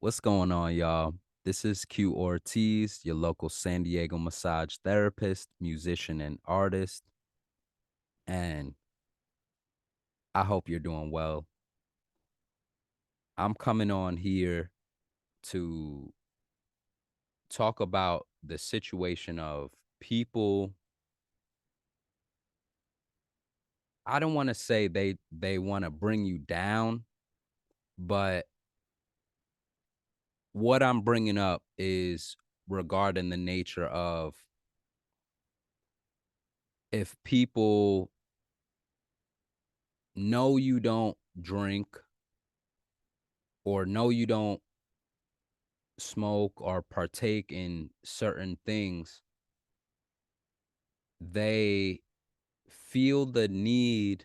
What's going on, y'all? This is Q Ortiz, your local San Diego massage therapist, musician, and artist. And I hope you're doing well. I'm coming on here to talk about the situation of people. I don't want to say they want to bring you down, but what I'm bringing up is regarding the nature of if people know you don't drink or know you don't smoke or partake in certain things, they feel the need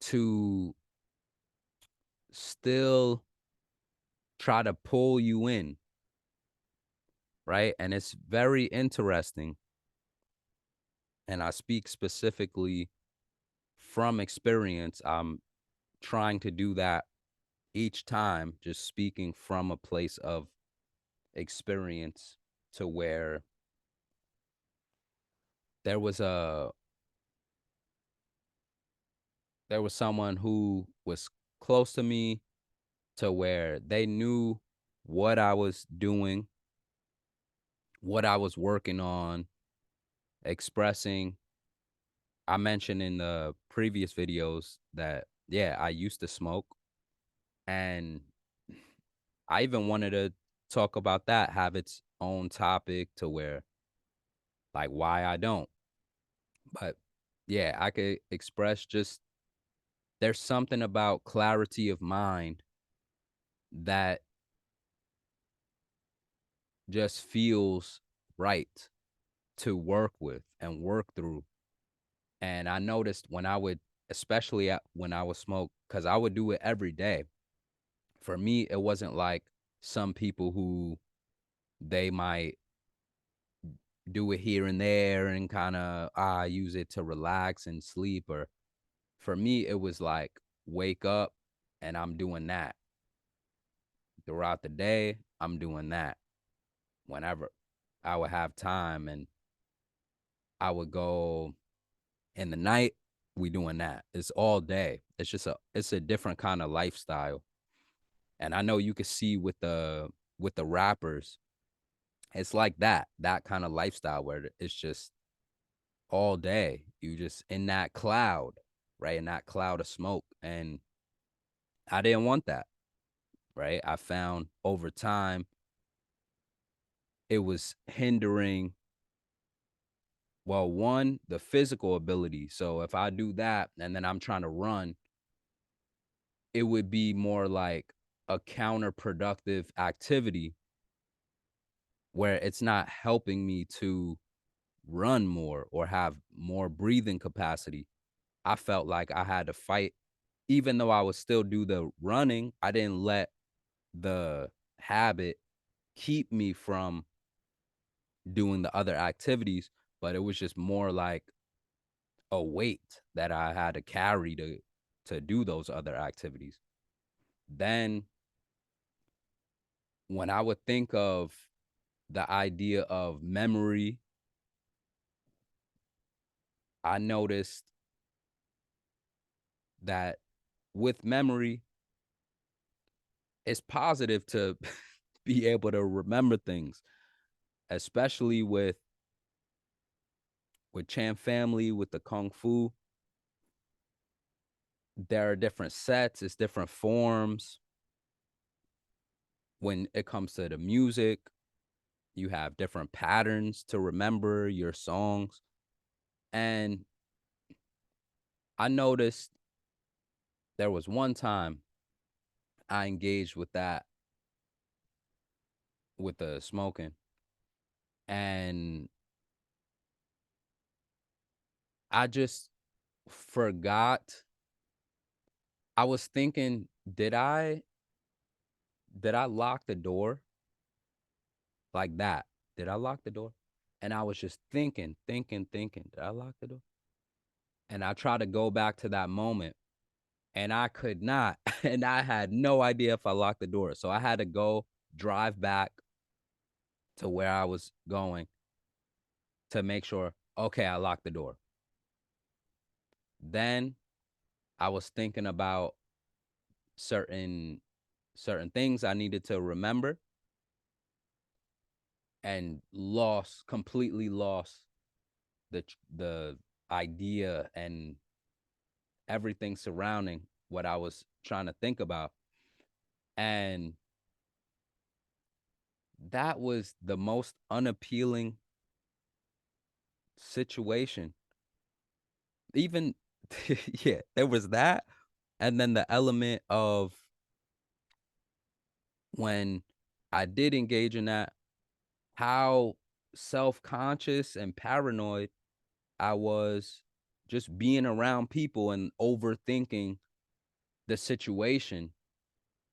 to still try to pull you in, right? And it's very interesting. And I speak specifically from experience. I'm trying to do that each time, just speaking from a place of experience to where there was a there was someone who was close to me to where they knew what I was doing, what I was working on, expressing. I mentioned in the previous videos that, yeah, I used to smoke. And I even wanted to talk about that, have its own topic to where, like, why I don't. But yeah, I could express just there's something about clarity of mind that just feels right to work with and work through. And I noticed when I would, especially when I would smoke, because I would do it every day. For me, it wasn't like some people who they might do it here and there and kind of use it to relax and sleep. Or for me, it was like wake up and I'm doing that throughout the day. I'm doing that whenever I would have time, and I would go in the night. We doing that. It's all day. It's a different kind of lifestyle. And I know you can see with the rappers, it's like that kind of lifestyle where it's just all day. You just in that cloud, right? In that cloud of smoke. And I didn't want that, right? I found over time it was hindering, well, one, the physical ability. So if I do that and then I'm trying to run, it would be more like a counterproductive activity where it's not helping me to run more or have more breathing capacity. I felt like I had to fight. Even though I would still do the running, I didn't let the habit keep me from doing the other activities, but it was just more like a weight that I had to carry to do those other activities. Then when I would think of the idea of memory, I noticed that with memory, it's positive to be able to remember things, especially with Chan family, with the Kung Fu. There are different sets, it's different forms. When it comes to the music, you have different patterns to remember your songs. And I noticed there was one time I engaged with that, with the smoking, and I just forgot. I was thinking, did I lock the door like that? Did I lock the door? And I was just thinking, did I lock the door? And I try to go back to that moment and I could not. And I had no idea if I locked the door. So I had to go drive back to where I was going to make sure, okay, I locked the door. Then I was thinking about certain certain things I needed to remember and completely lost the idea and everything surrounding what I was trying to think about. And that was the most unappealing situation. Even yeah, there was that. And then the element of when I did engage in that, how self-conscious and paranoid I was just being around people and overthinking the situation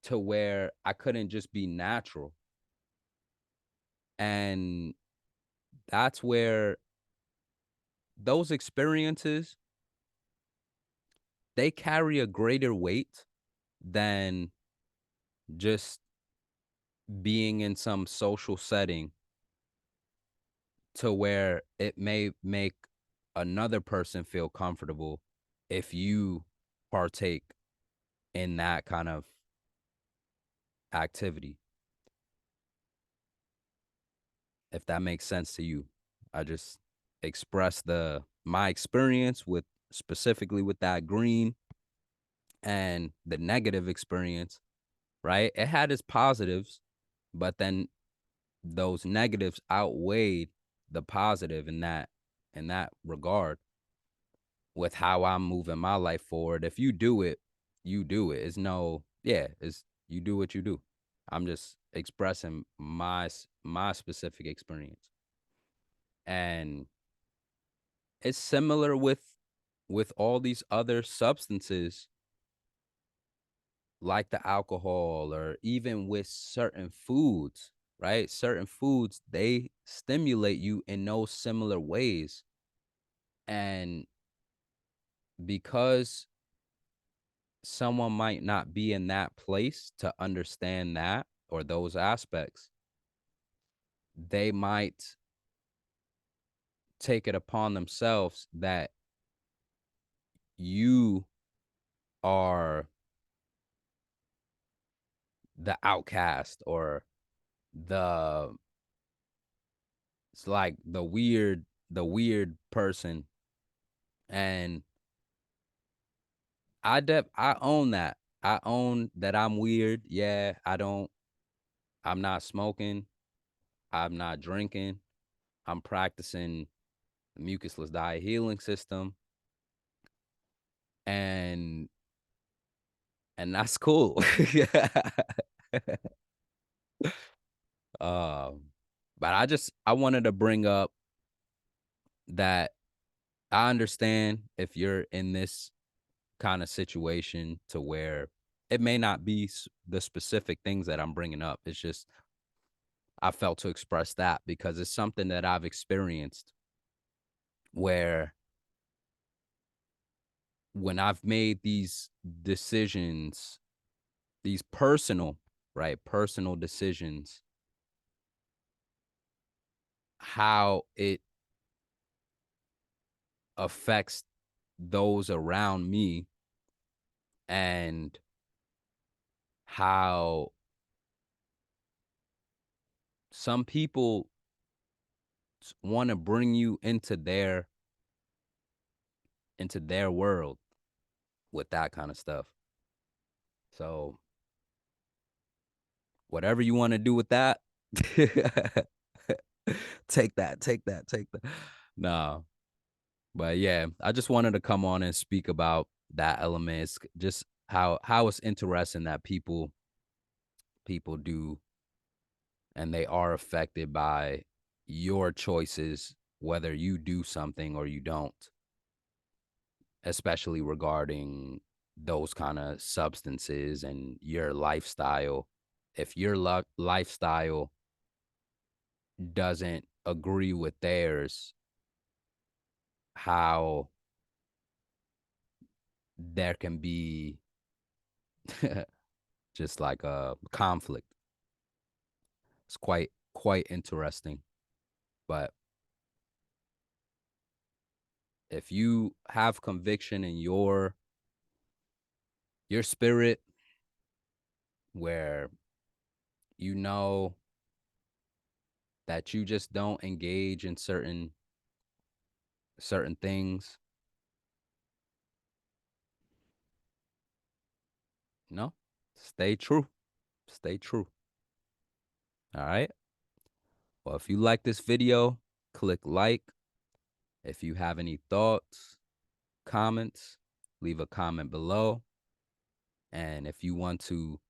to where I couldn't just be natural. And that's where those experiences, they carry a greater weight than just being in some social setting to where it may make another person feel comfortable if you partake in that kind of activity, if that makes sense to you. I just express the my experience with specifically with that green and the negative experience, right? It had its positives, but then those negatives outweighed the positive in that regard with how I'm moving my life forward. If you do it, you do it. It's no, yeah, it's you do what you do. I'm just expressing my specific experience. And it's similar with all these other substances like the alcohol or even with certain foods, right? Certain foods, they stimulate you in those similar ways. And because someone might not be in that place to understand that or those aspects, they might take it upon themselves that you are the outcast or the it's like the weird person. And I own that. I own that I'm weird. Yeah, I'm not smoking, I'm not drinking. I'm practicing the Mucusless Diet Healing System, and that's cool. um, but I wanted to bring up that I understand if you're in this kind of situation to where it may not be the specific things that I'm bringing up. It's just I felt to express that because it's something that I've experienced where when I've made these decisions, these personal, right, personal decisions, how it affects those around me and how some people want to bring you into their world with that kind of stuff. So whatever you want to do with that, take that. No, but yeah, I just wanted to come on and speak about that element. It's just how it's interesting that people do and they are affected by your choices, whether you do something or you don't, especially regarding those kind of substances and your lifestyle. If your lifestyle doesn't agree with theirs, how there can be just like a conflict. It's quite interesting. But if you have conviction in your spirit, where you know that you just don't engage in certain things, no, stay true. Stay true. All right. Well, if you like this video, click like. If you have any thoughts, comments, leave a comment below. And if you want to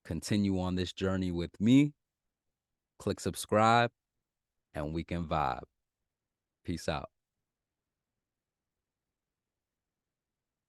continue on this journey with me, click subscribe and we can vibe. Peace out.